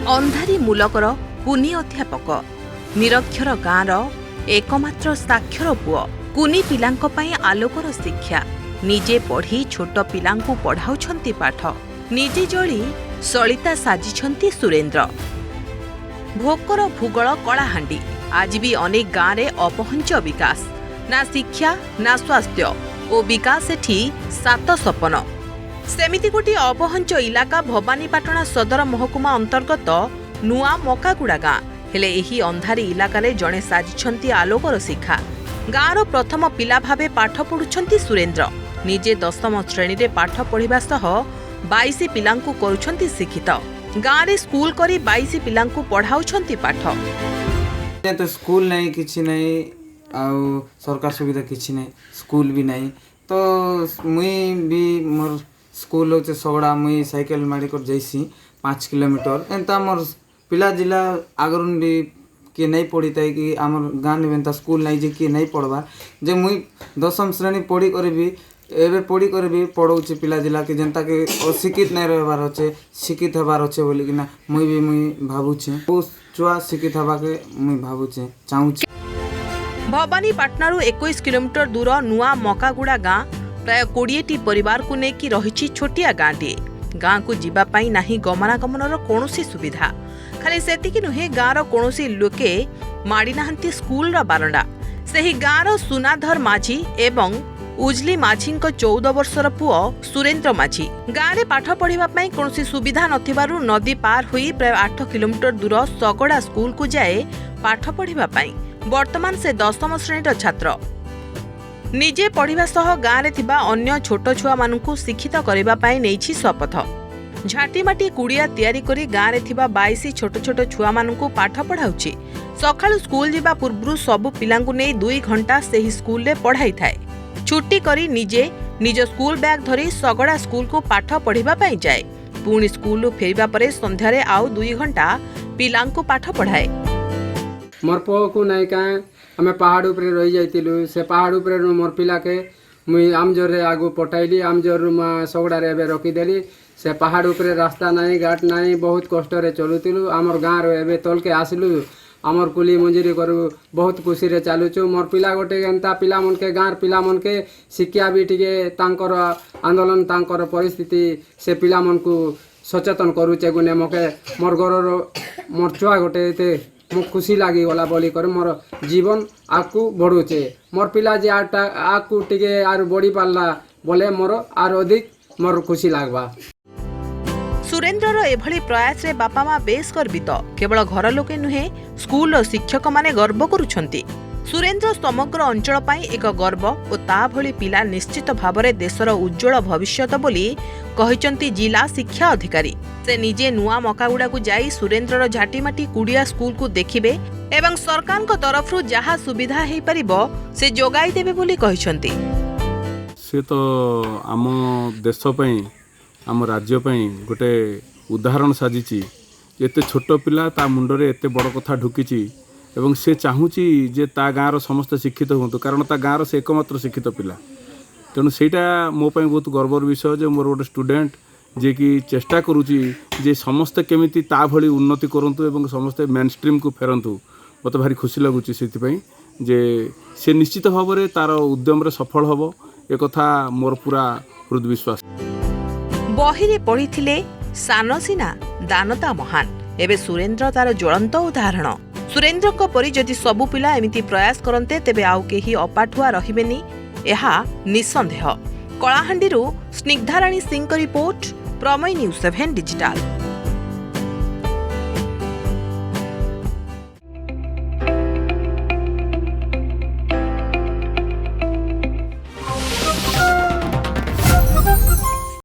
अंधारी मूलकर कुनी अध्यापक निरक्षर गाँर एकमात्र साक्षर पुओ कुनी पिलांको पई आलोकर शिक्षा निजे पढ़ी छोट पिलांकु पढ़ाउछंती पाठ निजे जली सलिता साजिछंती सुरेंद्र। भोकर भूगोल कलाहांडी आज भी अनेक गाँव में अपहंच विकास ना शिक्षा ना स्वास्थ्य और विकास एठी सात सपन। सेमिति गोटे अपहंच इलाका भवानीपाटना सदर महकुमा अंतर्गत नुआ मकागुड़ा गाँ हेले एही अंधारी इलाकारे जड़े साजिछंती आलोकर शिखा। गाँर प्रथम पिला भावे पाठ पढ़ुछंती सुरेंद्र निजे 10म श्रेणी रे पाठ पढ़िबा सह 22 पिलांकु करूछंती शिक्षित। गाँव रे स्कूल करी 22 पिलांकु पढ़ाउछंती पाठ। तो स्कूल नहीं किछि नहीं आउ सरकार सुविधा किछि नहीं स्कूल भी नहीं तो मुई भी मोर स्कूल होचे सगड़ा मुई साइकिल मारी कर जैसी 5 किलोमीटर एंता मोर पिला जिला आगरुन भी किए नहीं पढ़ी था कि आमर गाँव में एंता स्कूल नहीं जे किए नहीं पढ़वा जे मुई 10म श्रेणी पढ़ी कर भी एबे पढ़ी कर भी पढ़ाऊँ पिला जिला के जनता के अशिक्षित नहीं रहबार अच्छे शिक्षित हबार अच्छे बोली कि मुई भी मुई भावुचे छुआ शिक्षित हवा के मुई भावुचे चाहूचे। भवानीपाटनारू 21 किलोमीटर दूर नुआ मकागुड़ा गाँ प्राय 20टी परिवार को लेकिन रही छोटिया गाँटे। गाँ को जीवाई नहीं गमनागमनर कौन सुविधा खाली सेतिकी नुहे गाँर कौन लोके माड़ी नाहांती स्कूल बारंडा। सेही गाँर सुनाधर माझी एवं उजली माझी 14 वर्षर पुओ सुरेंद्र माझी गाँव में पाठ पढ़िबा पई कौनसी सुविधा नथिबारु नदी पार हुई प्राय 8 किलोमीटर दूर सगड़ा स्कूल को जाए पाठ पढ़िबा पई। वर्तमान से 10म श्रेणीर छात्र निजे पढ़िबा सह गाँव में थिबा अन्य छोट छुआ मानकु शिक्षित करिबा पई नेछि शपथ। झाटीमाटी कुड़िया तैयारी करी गाँव में थिबा 22 छोट छोट छुआ मानकु पाठ पढ़ाउछि। सकाळु स्कूल जिबा पूर्वरु सबु पिलांकु नै 2 घंटा सेही स्कूल रे पढ़ाई थाए। छुट्टी करी निजे निज स्कूल बैग धरी सगड़ा स्कूल को पाठ पढ़िबा पई जाए। पुणी स्कूल फेरिबा परे संध्यारे आउ 2 घंटा पिलांकु पाठ पढ़ाए। मोर पुओ को नहीं का आम पहाड़ उपरे रही जाइलु से पहाड़ उपरे मोर पिला के मुई आमजोर रे आगु पटाइली आमजोर सगड़ा रे एबे रखीदेली से पहाड़ उपरे रास्ता नहीं घाट नहीं बहुत कष्ट रे चलुतिलु आमर गाँव रे एबे तल के आसिलु आमर कुली मंजूरी करू बहुत खुशी रे चालुचु। मोर पिला गोटे एंता पिला मन के गाँव पिला मन के शिक्षा भी टिके तांकर आंदोलन तांकर परिस्थिति से पिला मन को सचेतन करूचे गुने मके मोर घर मोर छुआ गोटे एते मुझे खुशी लगी गला बोली कर मोर जीवन आकु बढ़ुचे मोर पिला जे आकु टिके आर बढ़ी पारला बोले मोर आर अधिक मोर खुशी लागबा। सुरेंद्रर एभली प्रयास रे बापा माँ बेस गर्वित केवल घर लोके नुहे स्कूल शिक्षक माने गर्व करुछंती। सुरेंद्र समग्र अंचल पाई एक गर्व और ता भली पिला निश्चित भावरे देशर उज्जवल भविष्यत बोली कहिचंती जिला शिक्षा अधिकारी। से निजे नुआ मकागुड़ा को जाई सुरेंद्रर झाटीमाटी कुड़िया स्कूल को देखिबे एवं सरकार को तरफरु जहा सुविधा हेई परिबो से जोगाई देबे बोली कहिचंती। से तो आम देश पई आम राज्य पई गोटे उदाहरण साजिची एते छोट पिला ता मुंडरे एते बड़ कथा ढुकीची एवं से चाहूची जे ता गाँर समस्त शिक्षित होतु कारण ता गाँर से एकमात्र शिक्षित पिला तेणु सेटा मो पई बहुत गर्वर विषय जे मोर गोटे स्टूडेंट जे कि चेष्टा करूची जे समस्ते केमिति ता भली उन्नति करंतु एवं समस्ते मेन स्ट्रीम को फेरंतु मते भारी खुशी लागुची सेति पई जे से निश्चित भाव रे तार उद्यम रे सफल हबो ए कथा मोर पूरा हृदय विश्वास। बहिरे पढ़िथिले सान सिना दानता महान एबे सुरेंद्र तार ज्वलंत उदाहरण। सुरेंद्र को परि जदि सबु पिला एमिति प्रयास करन्ते तेबे आउ केही अपाठुआ रहिबेनी एहा निसंदेह। कलाहांडीरू स्निग्धाराणी सिंह रिपोर्ट प्रमेय न्यूज 7 डिजिटल।